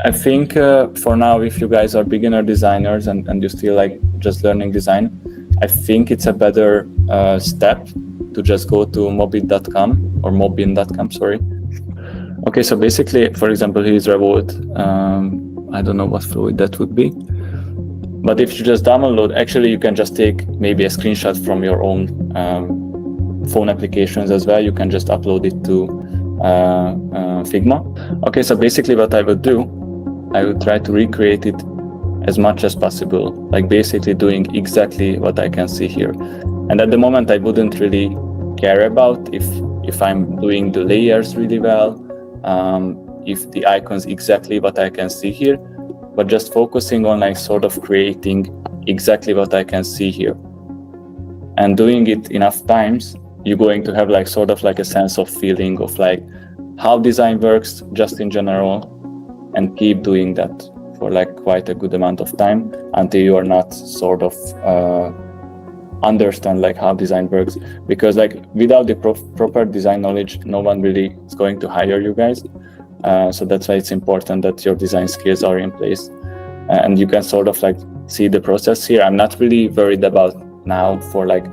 I think for now, if you guys are beginner designers and you still like just learning design, I think it's a better step to just go to mobin.com or mobin.com, sorry. Okay, so basically, for example, here's Revolt. I don't know what fluid that would be. But if you just download, actually, you can just take maybe a screenshot from your own phone applications as well. You can just upload it to Figma. Okay, so basically what I would do, I would try to recreate it as much as possible, like basically doing exactly what I can see here. And at the moment, I wouldn't really care about if I'm doing the layers really well, if the icons exactly what I can see here, but just focusing on like sort of creating exactly what I can see here. And doing it enough times, you're going to have like sort of like a sense of feeling of like how design works just in general, and keep doing that for like quite a good amount of time until you are not sort of understand like how design works, because like without the proper design knowledge, no one really is going to hire you guys. So that's why it's important that your design skills are in place, and you can sort of like see the process here. I'm not really worried about now for like,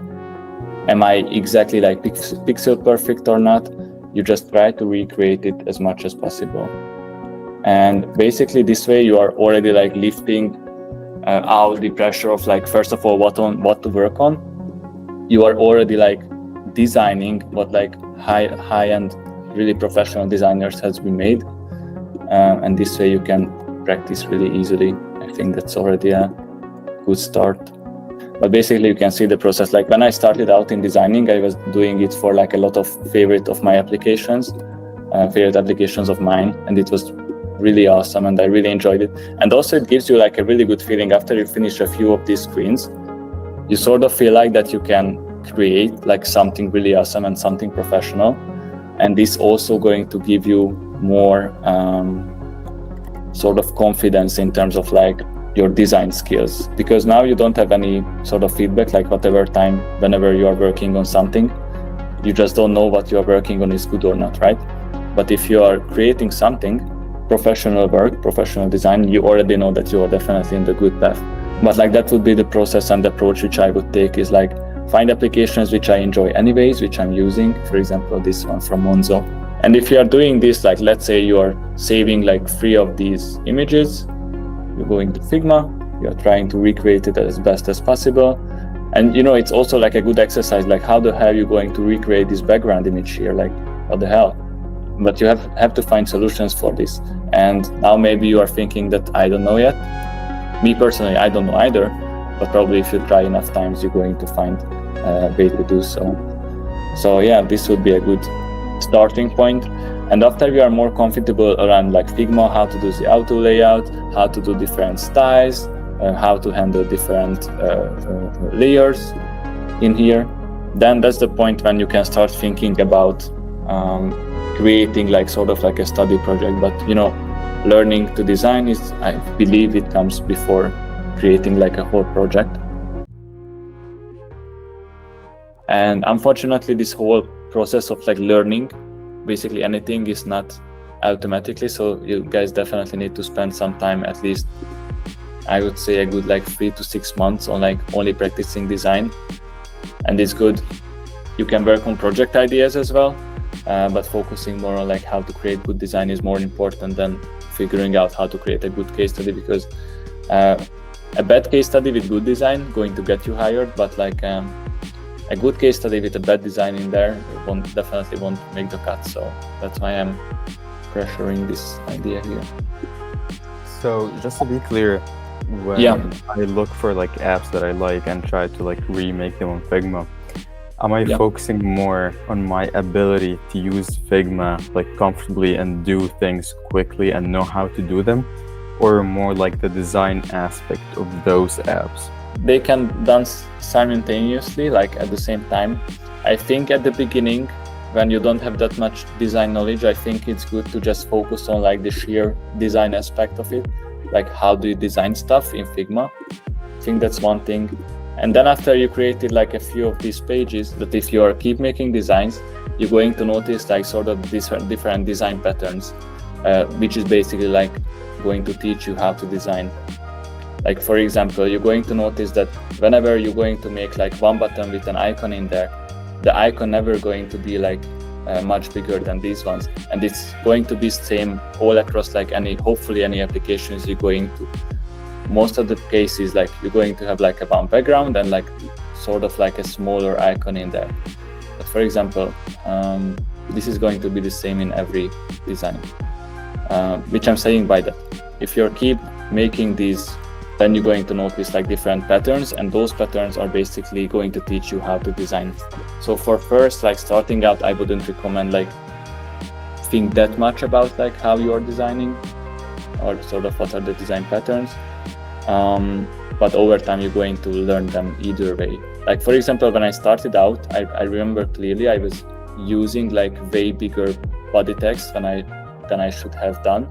am I exactly like pixel perfect or not? You just try to recreate it as much as possible. And basically this way you are already like lifting out the pressure of like, first of all, what to work on. You are already like designing what like high-end, really professional designers has been made. And this way you can practice really easily. I think that's already a good start. But basically you can see the process. Like when I started out in designing, I was doing it for like a lot of favorite applications of mine, and it was really awesome and I really enjoyed it. And also it gives you like a really good feeling after you finish a few of these screens. You sort of feel like that you can create like something really awesome and something professional. And this also going to give you more sort of confidence in terms of like your design skills, because now you don't have any sort of feedback, like whenever you are working on something, you just don't know what you are working on is good or not, right? But if you are creating something, professional work, professional design, you already know that you are definitely in the good path. But like that would be the process and the approach which I would take, is like find applications which I enjoy anyways, which I'm using, for example this one from Monzo. And if you are doing this, like let's say you are saving like 3 of these images, you're going to Figma, you're trying to recreate it as best as possible. And you know, it's also like a good exercise, like how the hell are you going to recreate this background image here, like what the hell? But you have to find solutions for this. And now maybe you are thinking that I don't know yet. Me personally, I don't know either, but probably if you try enough times, you're going to find a way to do so. So yeah, this would be a good starting point. And after you are more comfortable around like Figma, how to do the auto layout, how to do different styles, how to handle different layers in here, then that's the point when you can start thinking about creating like sort of like a study project. But you know, learning to design is, I believe it comes before creating like a whole project. And unfortunately, this whole process of like learning basically anything is not automatically, so you guys definitely need to spend some time, at least I would say a good like 3 to 6 months on like only practicing design. And it's good, you can work on project ideas as well, but focusing more on like how to create good design is more important than figuring out how to create a good case study, because a bad case study with good design going to get you hired, but like a good case study with a bad design in there definitely won't make the cut. So that's why I'm pressuring this idea here. So just to be clear, when I look for like apps that I like and try to like remake them on Figma, am I focusing more on my ability to use Figma like comfortably and do things quickly and know how to do them, or more like the design aspect of those apps? They can dance simultaneously, like at the same time. I think at the beginning, when you don't have that much design knowledge, I think it's good to just focus on like the sheer design aspect of it, like how do you design stuff in Figma. I think that's one thing. And then after you created like a few of these pages, that if you keep making designs, you're going to notice like sort of different design patterns, which is basically like going to teach you how to design. Like for example, you're going to notice that whenever you're going to make like one button with an icon in there, the icon never going to be like much bigger than these ones, and it's going to be same all across like hopefully any applications you're going to. Most of the cases, like you're going to have like a one background and like sort of like a smaller icon in there. But for example, this is going to be the same in every design, which I'm saying by that, if you keep making these, then you're going to notice like different patterns, and those patterns are basically going to teach you how to design. So for first, like starting out, I wouldn't recommend like think that much about like how you're designing or sort of what are the design patterns. But over time, you're going to learn them either way. Like for example, when I started out, I remember clearly I was using like way bigger body text than I should have done.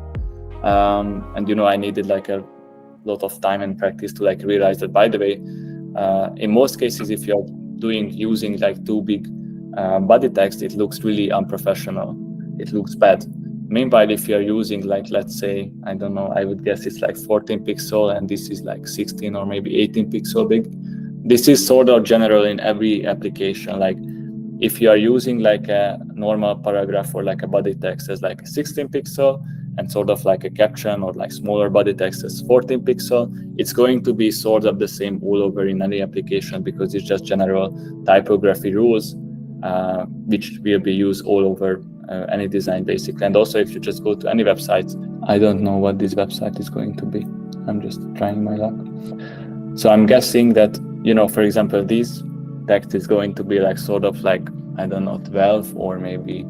And you know, I needed like a lot of time and practice to like realize that, by the way, in most cases, if you're using like too big body text, it looks really unprofessional. It looks bad. Meanwhile, if you're using like, let's say, I don't know, I would guess it's like 14 pixel and this is like 16 or maybe 18 pixel big. This is sort of general in every application. Like if you are using like a normal paragraph or like a body text as like a 16 pixel and sort of like a caption or like smaller body text as 14 pixel, it's going to be sort of the same all over in any application, because it's just general typography rules, which will be used all over any design basically. And also if you just go to any website, I don't know what this website is going to be. I'm just trying my luck. So I'm guessing that, you know, for example, this text is going to be like sort of like, I don't know, 12 or maybe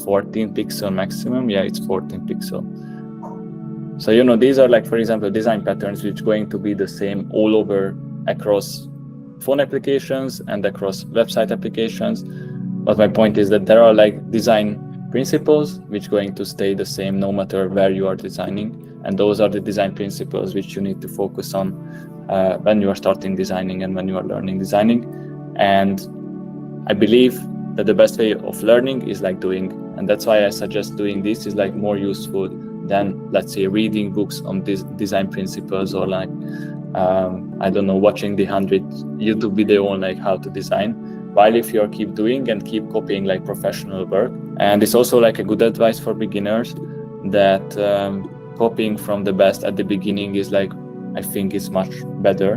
14 pixel maximum. Yeah, it's 14 pixel. So, you know, these are like, for example, design patterns which are going to be the same all over across phone applications and across website applications. But my point is that there are like design principles which are going to stay the same no matter where you are designing. And those are the design principles which you need to focus on when you are starting designing and when you are learning designing. And I believe that the best way of learning is like doing. And that's why I suggest doing this is like more useful than, let's say, reading books on these design principles or like, I don't know, watching the 100 YouTube video on like how to design. While if you keep doing and keep copying like professional work, and it's also like a good advice for beginners that copying from the best at the beginning is like, I think it's much better,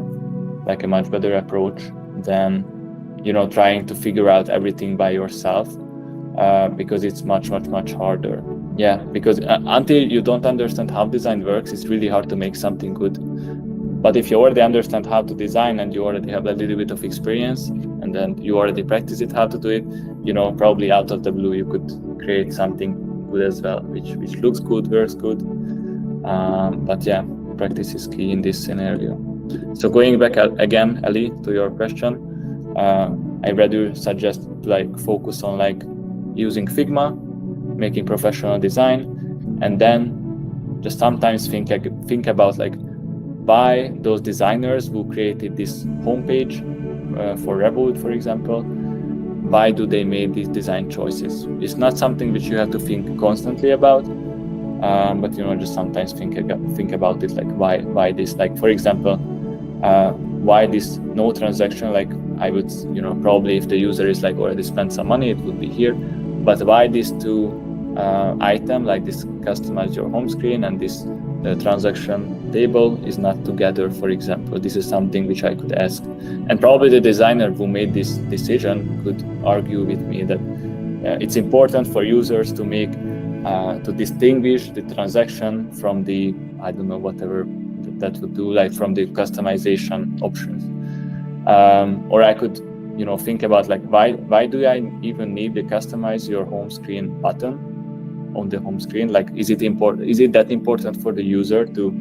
like a much better approach than, you know, trying to figure out everything by yourself, because it's much harder. Yeah, because until you don't understand how design works, it's really hard to make something good. But if you already understand how to design and you already have a little bit of experience and then you already practice it, how to do it, you know, probably out of the blue you could create something good as well, which looks good, works good. But yeah, practice is key in this scenario. So going back again, Ali, to your question, I rather suggest like focus on like using Figma, making professional design, and then just sometimes think about like why those designers who created this homepage for Revolut, for example, why do they make these design choices? It's not something which you have to think constantly about, but you know, just sometimes think about it, like why this, like for example, why this no transaction, like I would, you know, probably if the user is like already spent some money, it would be here, but why these two item, like this customize your home screen and this transaction table is not together, for example. This is something which I could ask, and probably the designer who made this decision could argue with me that it's important for users to make to distinguish the transaction from the, I don't know, whatever that would do, like from the customization options. Or I could, you know, think about like why do I even need the customize your home screen button on the home screen? Like, is it that important for the user to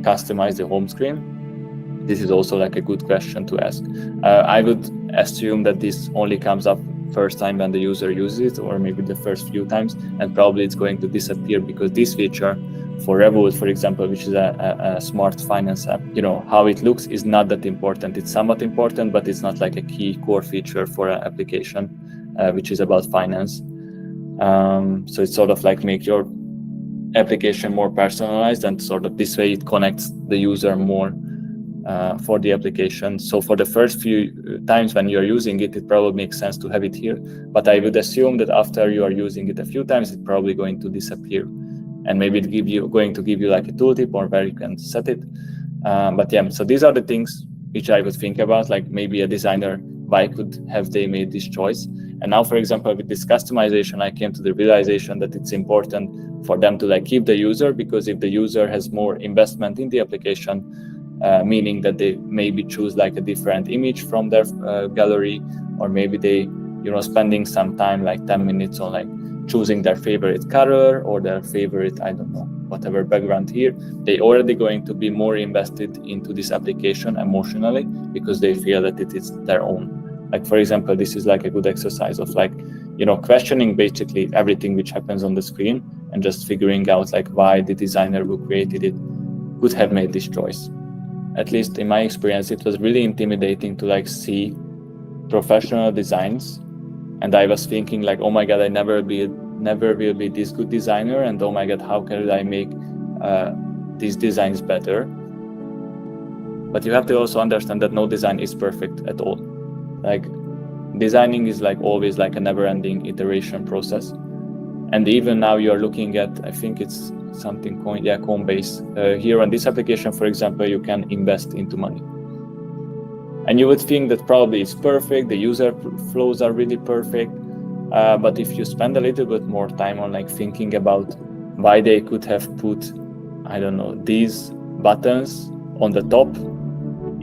customize the home screen? This is also like a good question to ask. I would assume that this only comes up first time when the user uses it, or maybe the first few times, and probably it's going to disappear because this feature for Revolut, for example, which is a smart finance app, you know, how it looks is not that important. It's somewhat important, but it's not like a key core feature for an application which is about finance. So it's sort of like make your application more personalized, and sort of this way it connects the user more for the application. So for the first few times when you're using it, it probably makes sense to have it here. But I would assume that after you are using it a few times, it's probably going to disappear. And maybe it's going to give you like a tooltip or where you can set it. But yeah, so these are the things which I would think about, like maybe a designer, why could have they made this choice? And now, for example, with this customization, I came to the realization that it's important for them to like keep the user, because if the user has more investment in the application, meaning that they maybe choose like a different image from their gallery, or maybe they, spending some time, like 10 minutes on like choosing their favorite color or their favorite, I don't know, whatever background here, they already going to be more invested into this application emotionally, because they feel that it is their own. Like, for example, this is like a good exercise of like, questioning basically everything which happens on the screen and just figuring out like why the designer who created it could have made this choice. At least in my experience, it was really intimidating to like see professional designs, and I was thinking like, oh my god, I never will be this good designer, and oh my god, how can I make these designs better? But you have to also understand that no design is perfect at all. Like, designing is like always like a never-ending iteration process. And even now you're looking at, I think it's something Coinbase. Here on this application, for example, you can invest into money. And you would think that probably it's perfect, the user flows are really perfect. But if you spend a little bit more time on like thinking about why they could have put, I don't know, these buttons on the top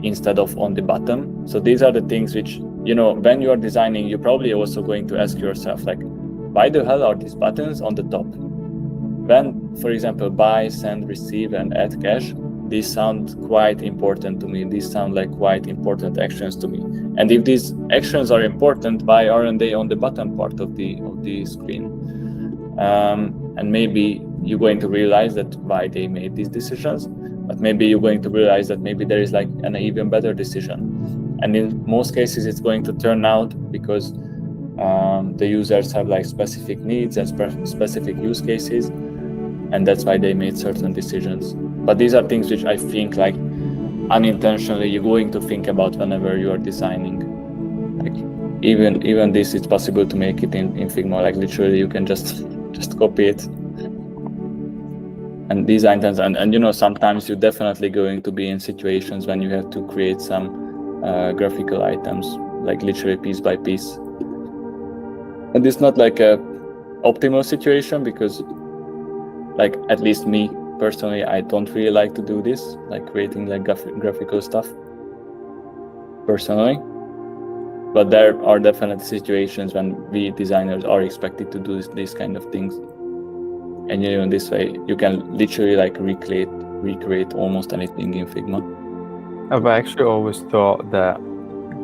instead of on the bottom. So these are the things which, when you are designing, you're probably also going to ask yourself like, why the hell are these buttons on the top? When, for example, buy, send, receive, and add cash, these sound quite important to me. These sound like quite important actions to me. And if these actions are important, why aren't they on the bottom part of the screen? And maybe you're going to realize that why they made these decisions, but maybe you're going to realize that maybe there is like an even better decision. And in most cases, it's going to turn out because the users have like specific needs and specific use cases, and that's why they made certain decisions. But these are things which I think like unintentionally you're going to think about whenever you are designing. Like even this, it's possible to make it in Figma. Like literally you can just copy it and design things. And sometimes you're definitely going to be in situations when you have to create some graphical items, like literally piece by piece. And it's not like a optimal situation, because like at least me personally, I don't really like to do this, like creating like graphical stuff personally. But there are definitely situations when we designers are expected to do these kind of things. And in this way, you can literally like recreate almost anything in Figma. I've actually always thought that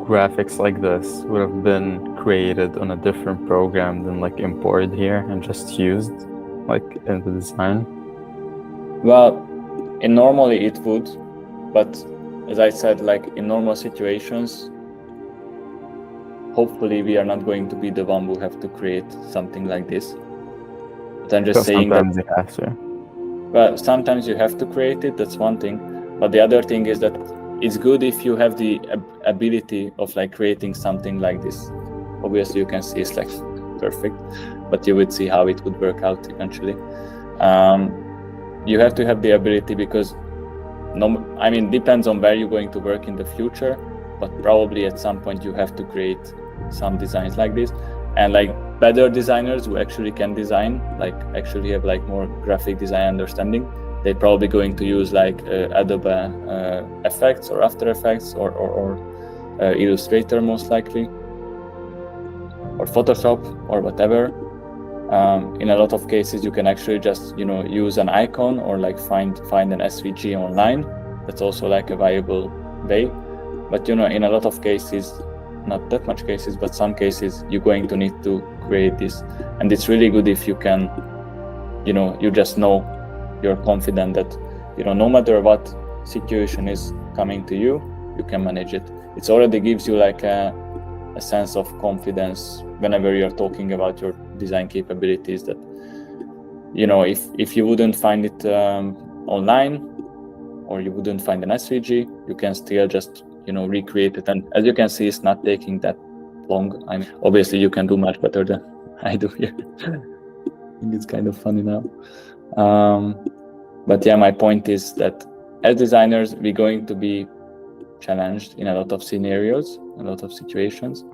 graphics like this would have been created on a different program than like imported here and just used like in the design. Well, normally it would, but as I said, like in normal situations, hopefully we are not going to be the one who have to create something like this. But I'm just saying sometimes you have to. Well, sometimes you have to create it, that's one thing. But the other thing is that it's good if you have the ability of like creating something like this. Obviously you can see it's like perfect, but you would see how it would work out eventually. You have to have the ability, because depends on where you're going to work in the future, but probably at some point you have to create some designs like this. And like better designers who actually can design, like actually have like more graphic design understanding, they're probably going to use like Adobe Effects or After Effects or Illustrator most likely, or Photoshop or whatever. In a lot of cases, you can actually just use an icon or like find an SVG online. That's also like a viable way. But in a lot of cases, not that much cases, but some cases, you're going to need to create this. And it's really good if you can, you just know, you're confident that no matter what situation is coming to you, you can manage it. It already gives you like a sense of confidence whenever you're talking about your design capabilities, that you know, if you wouldn't find it online, or you wouldn't find an SVG, you can still just, you know, recreate it. And as you can see, it's not taking that long. I mean, obviously you can do much better than I do here. I think it's kind of funny now. But yeah, my point is that as designers, we're going to be challenged in a lot of scenarios, a lot of situations.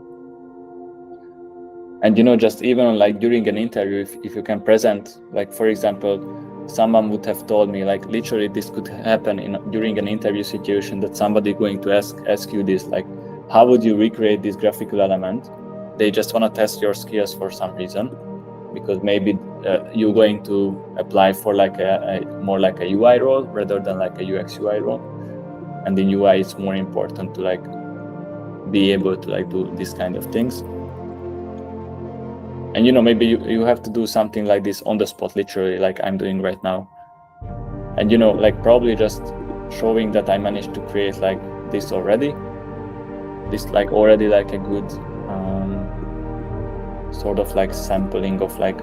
And, you know, just even like during an interview, if you can present, like, for example, someone would have told me, like, literally this could happen during an interview situation, that somebody going to ask you this, like, how would you recreate this graphical element? They just want to test your skills for some reason, because maybe you're going to apply for like a more like a UI role rather than like a UX/UI role. And in UI, it's more important to like be able to like do this kind of things. And, you know, maybe you have to do something like this on the spot, literally, like I'm doing right now. And, you know, like probably just showing that I managed to create like this already. This like already like a good sort of like sampling of like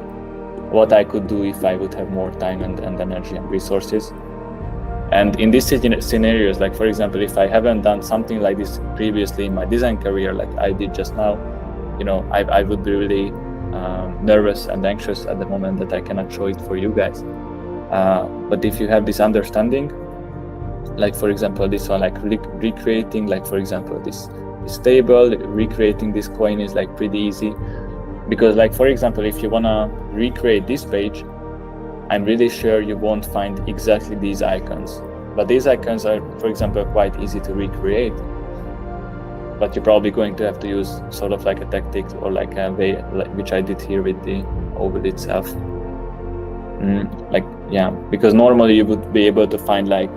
what I could do if I would have more time and energy and resources. And in these scenarios, like for example, if I haven't done something like this previously in my design career, like I did just now, you know, I would be really nervous and anxious at the moment that I cannot show it for you guys. But if you have this understanding, like for example, this one, like recreating, like for example, this table, recreating this coin is like pretty easy. Because like, for example, if you wanna recreate this page, I'm really sure you won't find exactly these icons. But these icons are, for example, quite easy to recreate. But you're probably going to have to use sort of like a tactic or like a way, which I did here with the oval itself. Like, yeah, because normally you would be able to find like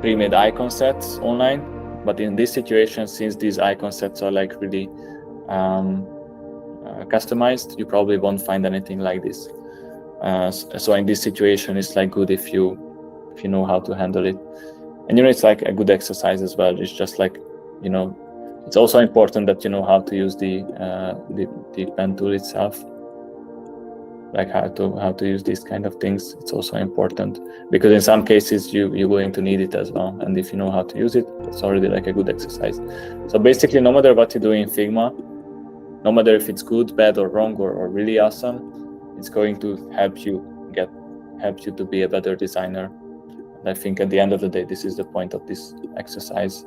pre-made icon sets online. But in this situation, since these icon sets are like really customized, you probably won't find anything like this. So in this situation, it's like good if you know how to handle it. And, you know, it's like a good exercise as well. It's just like, you know, it's also important that you know how to use the pen tool itself, like how to use these kind of things. It's also important because in some cases you're going to need it as well. And if you know how to use it, it's already like a good exercise. So basically, no matter what you do in Figma, no matter if it's good, bad, or wrong, or really awesome, it's going to help you to be a better designer. And I think at the end of the day, this is the point of this exercise.